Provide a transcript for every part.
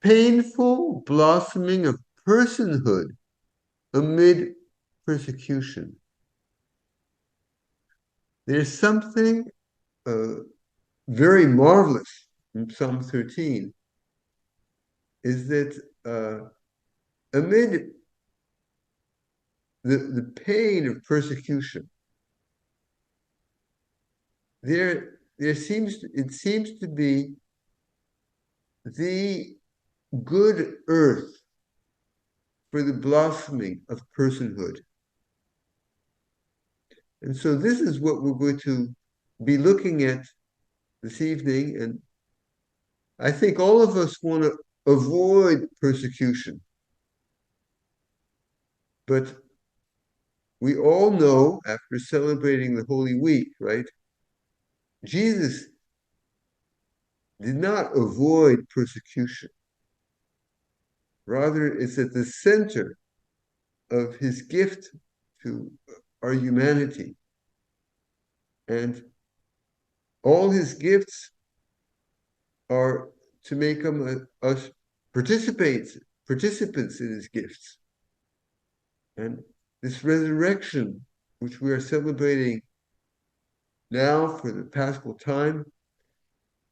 painful blossoming of personhood amid persecution. There's something uh, very marvelous in Psalm 13, is that amid the pain of persecution, it seems to be the good earth for the blossoming of personhood. And so this is what we're going to be looking at this evening. And I think all of us want to avoid persecution, but we all know after celebrating the Holy Week, right? Jesus did not avoid persecution. Rather, it's at the center of his gift to our humanity. And all his gifts are to make us participants in his gifts. And this resurrection, which we are celebrating now for the Paschal time,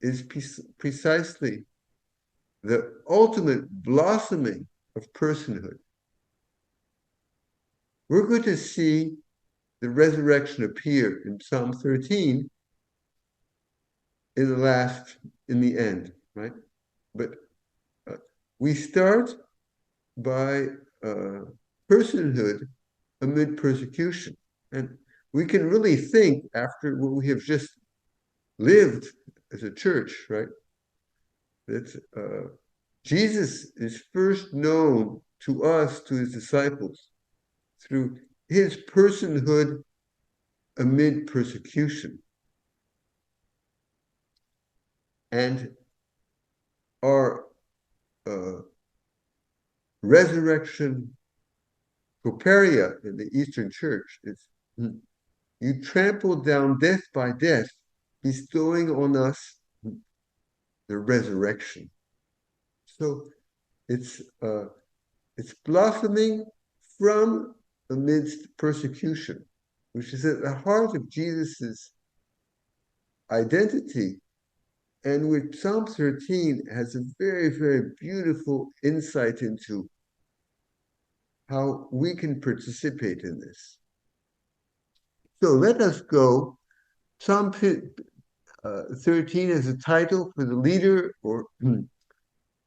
is precisely the ultimate blossoming of personhood. We're going to see the resurrection appear in Psalm 13 in the end, right? But uh, we start by personhood amid persecution. And we can really think after what we have just lived as a church, right? That Jesus is first known to us, to his disciples, through his personhood amid persecution. And our uh, resurrection properia in the Eastern Church is you trampled down death by death, bestowing on us the resurrection. So it's uh, it's blossoming from amidst persecution, which is at the heart of Jesus's identity, and which Psalm 13 has a very, very beautiful insight into how we can participate in this. So let us go. Psalm 13 as a title for the leader, or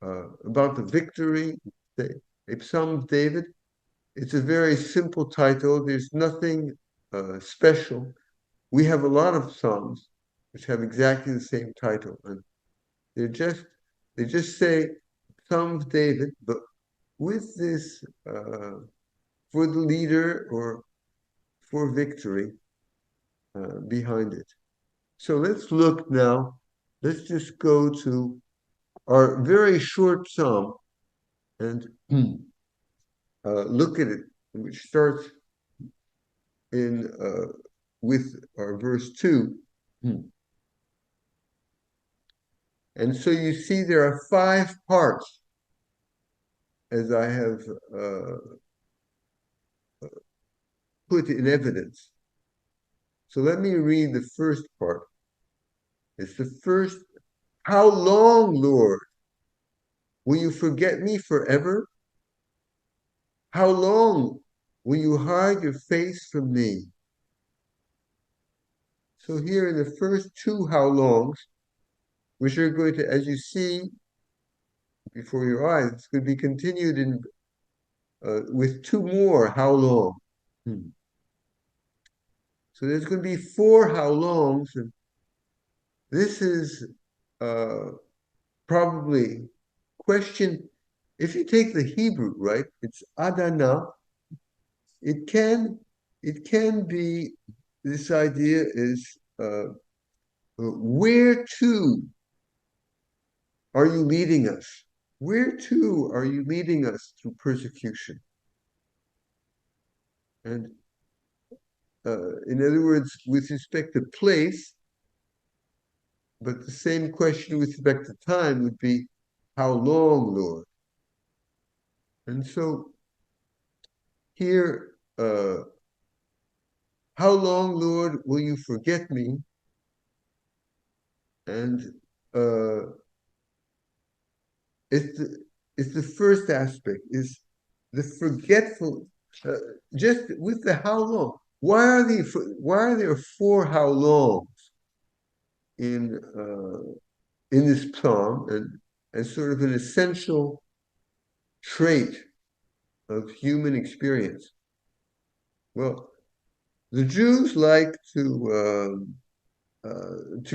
about the victory, a Psalm of David. It's a very simple title. There's nothing special. We have a lot of psalms which have exactly the same title, and they're just they just say Psalm of David, but with this for the leader or for victory behind it. So let's look now. Let's just go to our very short psalm and look at it, which starts in with our verse 2. And so you see there are 5 parts, as I have put in evidence. So let me read the first part. It's the first, how long, Lord, will you forget me forever? How long will you hide your face from me? So here in the first 2 how longs, which are going to, as you see before your eyes, it's going to be continued in with 2 more how long. So there's going to be 4 how longs, and this is uh, probably question. If you take the Hebrew, right, it's Adana. It can it can be, this idea is where to are you leading us? Where to are you leading us through persecution? And in other words, with respect to place, but the same question with respect to time would be, How long, Lord? And so here, how long, Lord, will you forget me? And uh, it's the first aspect is the forgetful. Uh, just with the how long. Why are there four how longs in this psalm and sort of an essential trait of human experience? Well, the Jews like to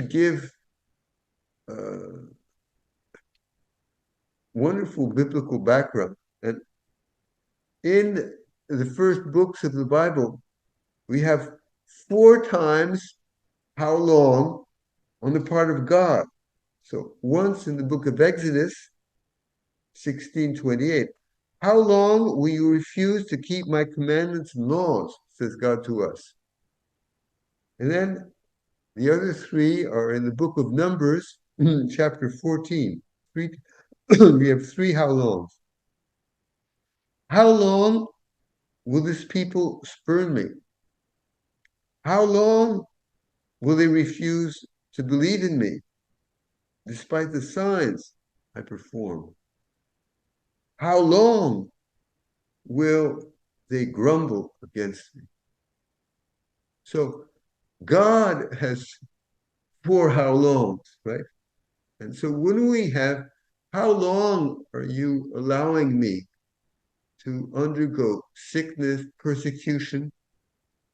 give uh, wonderful biblical background, and in the first books of the Bible, we have four times how long on the part of God. So once in the book of Exodus, 16:28, how long will you refuse to keep my commandments and laws, says God to us. And then the other three are in the book of Numbers, chapter 14. Three, we have three how longs. How long will this people spurn me? How long will they refuse to believe in me, despite the signs I perform? How long will they grumble against me? So God has four how longs, right? And so when we have, how long are you allowing me to undergo sickness, persecution?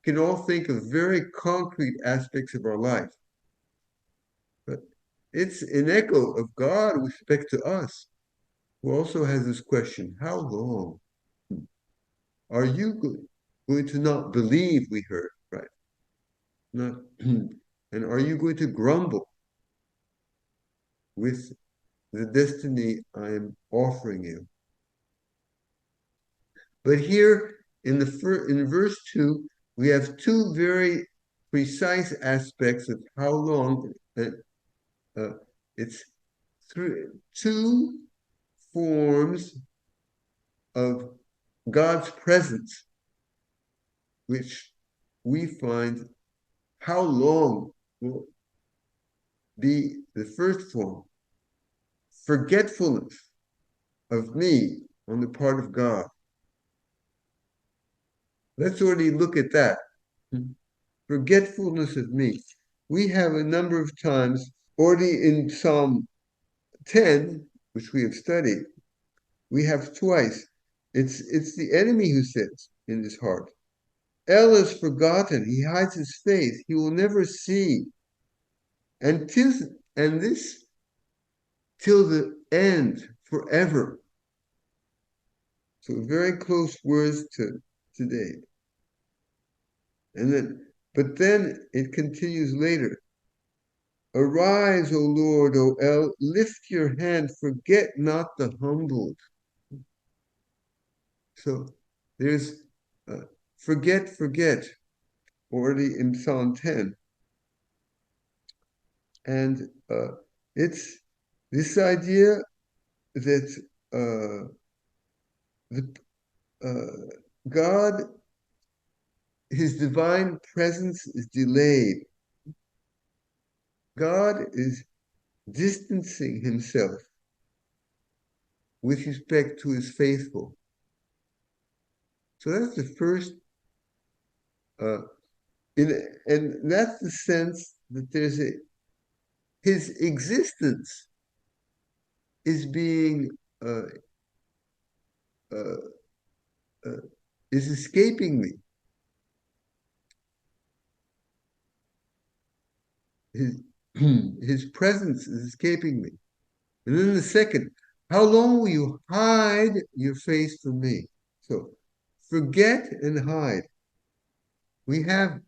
We can all think of very concrete aspects of our life, but it's an echo of God with respect to us, who also has this question, how long are you going to not believe we heard, right? Not, and are you going to grumble with the destiny I am offering you? But here in verse 2, we have two very precise aspects of how long uh, it's through two forms of God's presence, which we find how long will be the first form, forgetfulness of me on the part of God. Let's already look at that. Forgetfulness of me. We have a number of times already in Psalm 10, which we have studied, we have twice. It's the enemy who says in his heart, El is forgotten. He hides his face. He will never see. And this till the end, forever. So very close words to today. But then it continues later. Arise, O Lord, O El, lift your hand, forget not the humbled. So there's forget, already in Psalm 10. And it's this idea that the God, his divine presence is delayed. God is distancing himself with respect to his faithful. So that's the first, uh, and that's the sense that his existence is being uh, uh, uh, is escaping me. His his presence is escaping me. And then the second, how long will you hide your face from me? So forget and hide. We have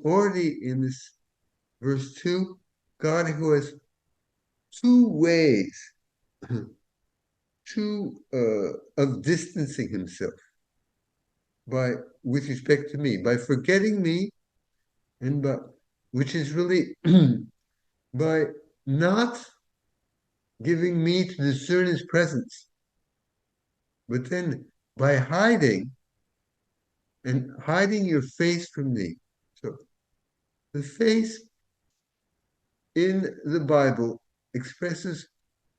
already in this verse 2, God who has two ways of distancing himself by with respect to me, by forgetting me and by which is really by not giving me to discern his presence. But then by hiding your face from me. So the face in the Bible expresses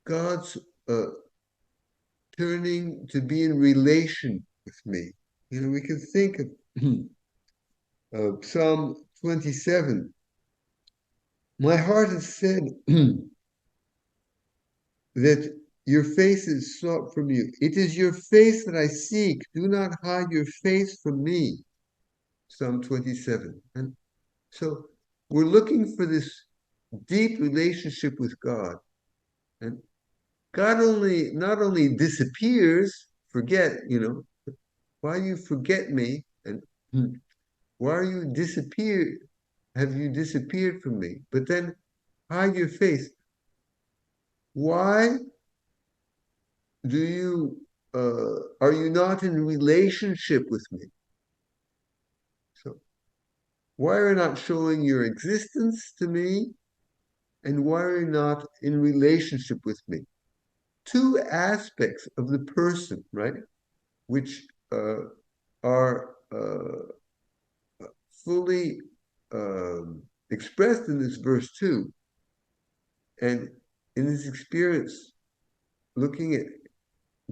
God's turning to be in relation with me. You know, we can think of Psalm 27. My heart has said that your face is sought from you. It is your face that I seek. Do not hide your face from me. Psalm 27. And so we're looking for this deep relationship with God. And God not only disappears, why you forget me? And why are you disappeared? Have you disappeared from me? But then hide your face. Why are you not in relationship with me? So why are you not showing your existence to me? And why are you not in relationship with me? Two aspects of the person, right? Which are fully expressed in this verse too. And in this experience, looking at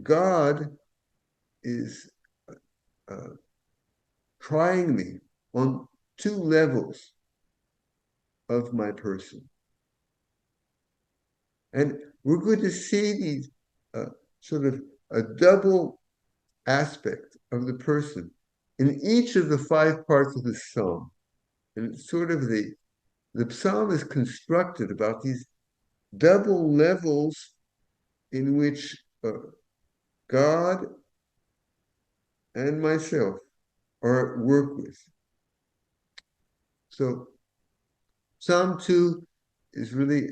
God is uh, trying me on two levels of my person. And we're going to see these sort of a double aspect of the person in each of the five parts of the psalm. And it's sort of the psalm is constructed about these double levels in which God and myself are at work with. So Psalm 2 is really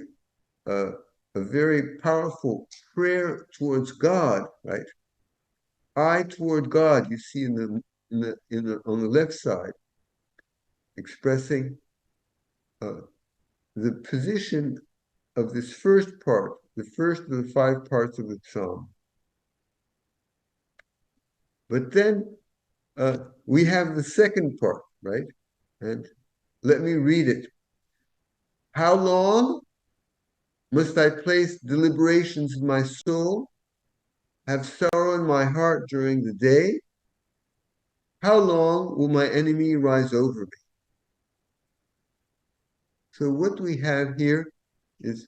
a very powerful prayer towards God, right? I toward God, you see on the left side, expressing the position of this first part, the first of the five parts of the psalm. But then we have the second part, right? And let me read it. How long must I place deliberations in my soul, have sorrow in my heart during the day? How long will my enemy rise over me? So what we have here is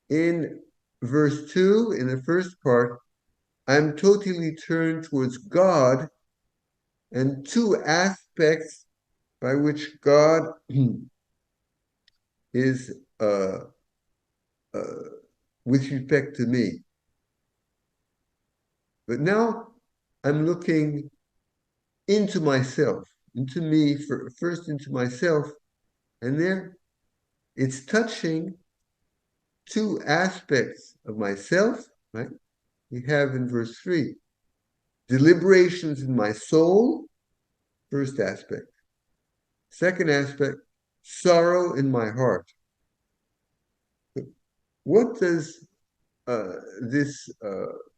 in verse 2, in the first part, I'm totally turned towards God and two aspects by which God is uh, with respect to me. But now I'm looking into myself, into me, first into myself, and there it's touching two aspects of myself, right? We have in verse 3, deliberations in my soul, first aspect. Second aspect, sorrow in my heart. What does this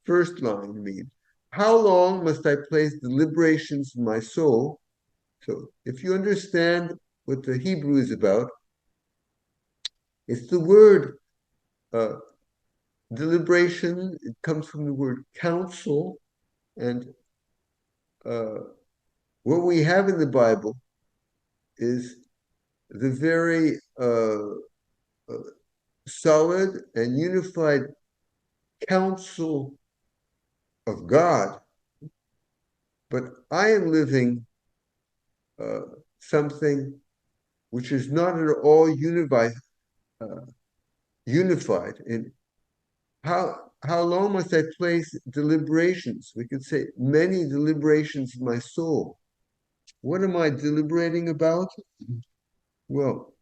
first line mean? How long must I place deliberations in my soul? So if you understand what the Hebrew is about, it's the word uh, deliberation. It comes from the word counsel. And uh, what we have in the Bible is the very solid and unified counsel of God. But I am living something which is not at all unified in how long must I place deliberations? We could say many deliberations in my soul. What am I deliberating about? Well,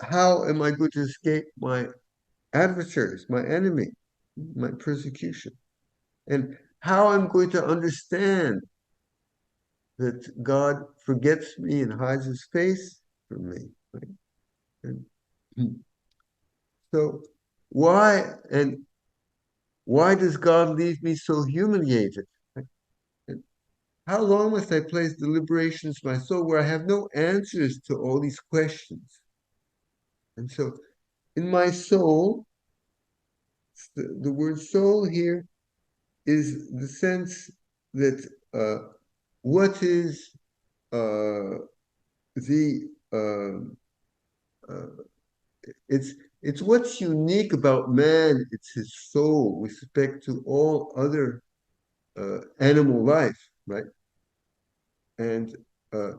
how am I going to escape my adversaries, my enemy, my persecution? And how I'm going to understand that God forgets me and hides his face from me. Right? And So why and why does God leave me so humiliated? And how long must I place deliberations in my soul where I have no answers to all these questions? And so in my soul, the word soul here is the sense that what is uh, the uh, it's it's what's unique about man. It's his soul with respect to all other animal life, right? And uh,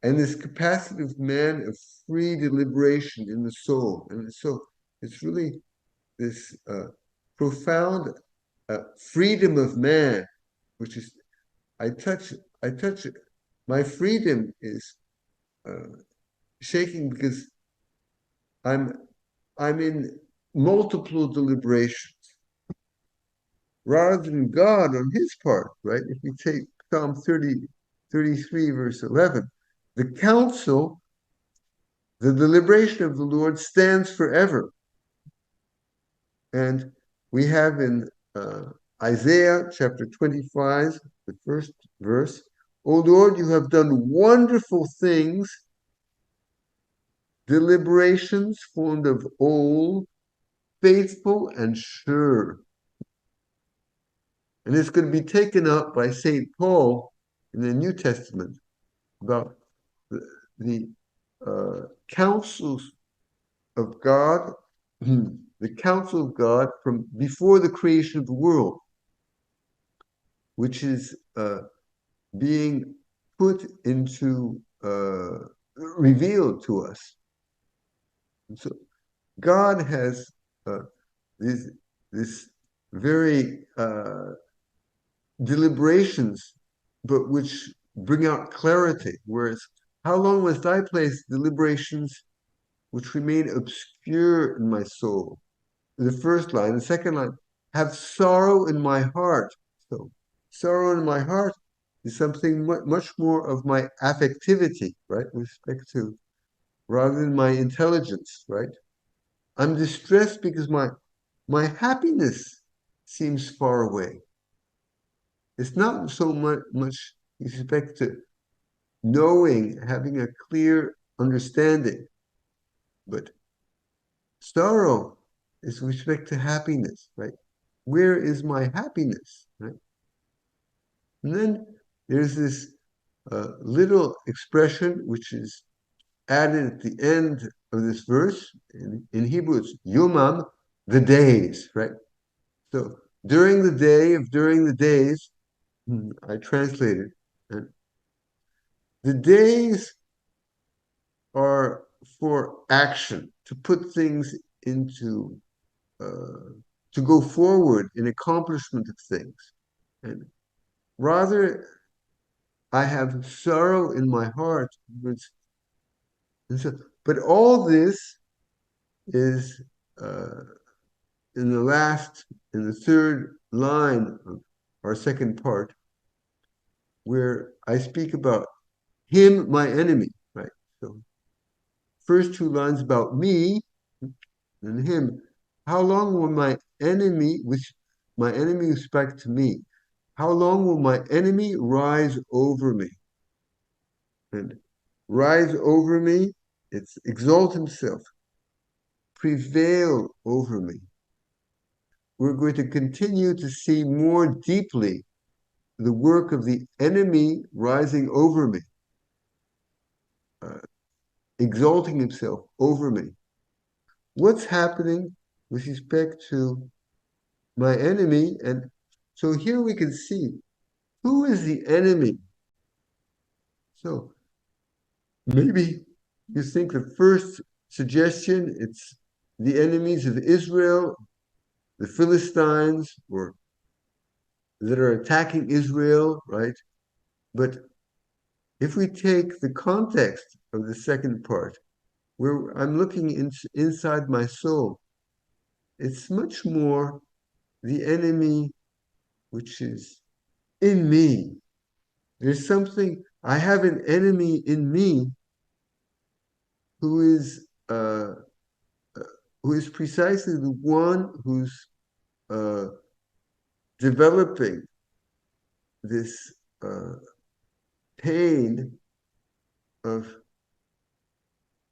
and this capacity of man of free deliberation in the soul, and so it's really this profound freedom of man, which is I touch I touch it. My freedom is uh, shaking because I'm I'm in multiple deliberations rather than God on his part, right? If we take Psalm 33, verse 11, the counsel, the deliberation of the Lord stands forever. And we have in Isaiah chapter 25, the first verse, O Lord, you have done wonderful things, deliberations formed of old, faithful and sure. And it's going to be taken up by St. Paul in the New Testament about the counsels of God, the counsel of God from before the creation of the world, which is being put into, revealed to us. And so God has uh, this, this very deliberations, but which bring out clarity. Whereas, how long must I place deliberations which remain obscure in my soul? The first line. The second line, have sorrow in my heart. So, sorrow in my heart is something much more of my affectivity, right, with respect to, rather than my intelligence, right? I'm distressed because my happiness seems far away. It's not so much with respect to knowing, having a clear understanding, but sorrow is with respect to happiness, right? Where is my happiness, right? And then there's this little expression which is added at the end of this verse. In Hebrew, it's yomam, the days, right? So during the day of during the days, I translated, and the days are for action, to put things into, uh, to go forward in accomplishment of things. And rather, I have sorrow in my heart. And so, but all this is in the last, in the third line of our second part, where I speak about him, my enemy, right? So, first two lines about me and him. How long will my enemy, which my enemy with respect to me, how long will my enemy rise over me? And rise over me, it's exalt himself, prevail over me. We're going to continue to see more deeply the work of the enemy rising over me, uh, exalting himself over me. What's happening with respect to my enemy? And so here we can see who is the enemy. So maybe you think the first suggestion, it's the enemies of Israel, the Philistines, or that are attacking Israel, right? But if we take the context of the second part, where I'm looking inside my soul, it's much more the enemy which is in me. There's something, I have an enemy in me who is who is precisely the one who's uh, developing this pain of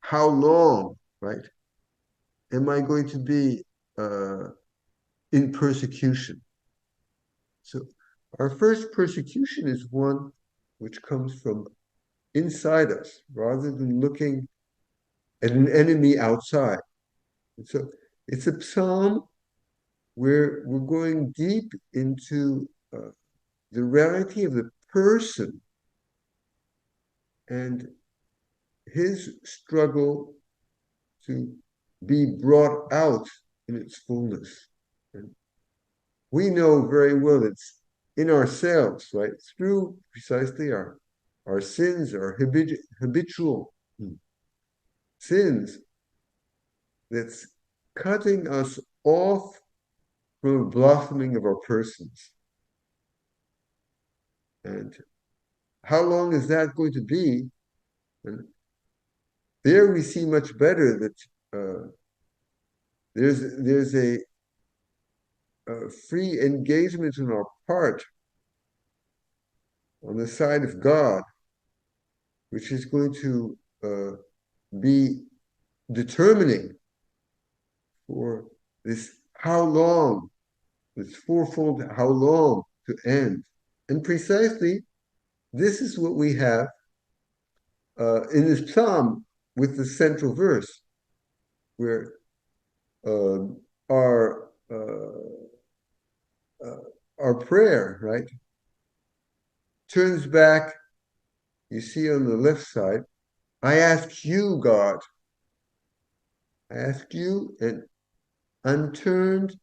how long, right, am I going to be uh, in persecution? So our first persecution is one which comes from inside us rather than looking at an enemy outside. And so it's a psalm where we're going deep into the reality of the person and his struggle to be brought out in its fullness. And we know very well it's in ourselves, right? Through precisely our sins, our habitual sins, that's cutting us off from the blossoming of our persons. And how long is that going to be? And there we see much better that there's a free engagement on our part on the side of God, which is going to be determining for this how long, this fourfold how long to end. And precisely this is what we have in this psalm with the central verse, where uh, our uh, our prayer, right, turns back. You see on the left side, I ask you, God. I ask you, and I'm turned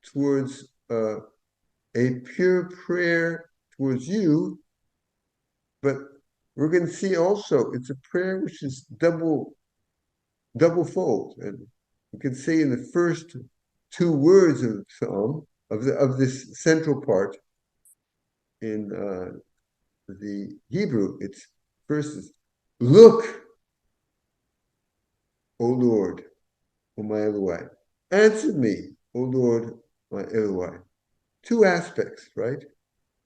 towards a pure prayer towards you. But we're going to see also it's a prayer which is double fold, and you can see in the first two words of the psalm of this central part in the Hebrew. It's first is look, O Lord, O my Eloi. Answer me, O Lord, my Eloi. Two aspects, right?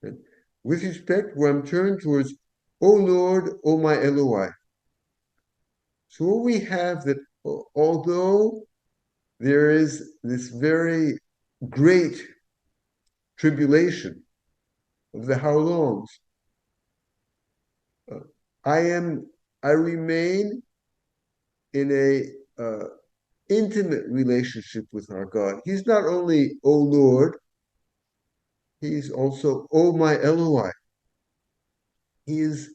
And with respect, where I'm turned towards, O Lord, O my Eloi. So what we have that although there is this very great tribulation of the how longs, uh, I remain in a intimate relationship with our God. He's not only, O Lord, he's also, O my Eloi. He is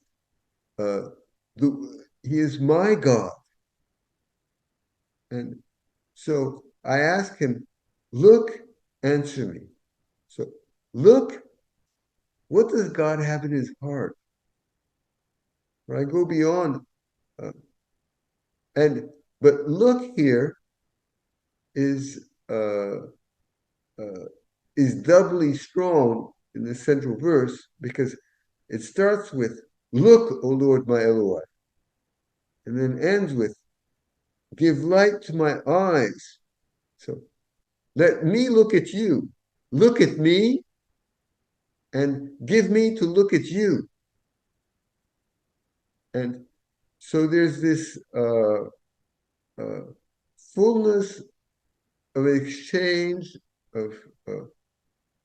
he is my God. And so I ask him, look, answer me. So look, what does God have in his heart? Where I go beyond, uh, and but look here is uh, uh, is doubly strong in the central verse because it starts with "Look, O Lord, my Eloi," and then ends with "Give light to my eyes." So let me look at you. Look at me and give me to look at you. And so there's this uh, fullness of exchange of uh,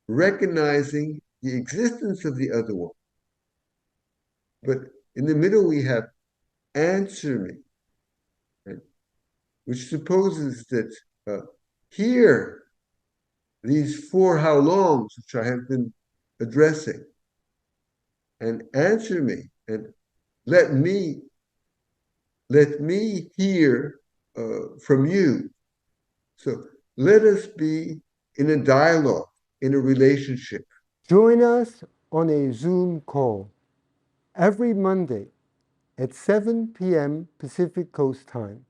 recognizing the existence of the other one. But in the middle, we have answer me, right? Which supposes that here, these four how longs, which I have been addressing, and answer me, and let me hear from you. So let us be in a dialogue, in a relationship. Join us on a Zoom call every Monday at 7 p.m. Pacific Coast Time.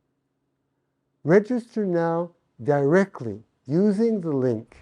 Register now directly using the link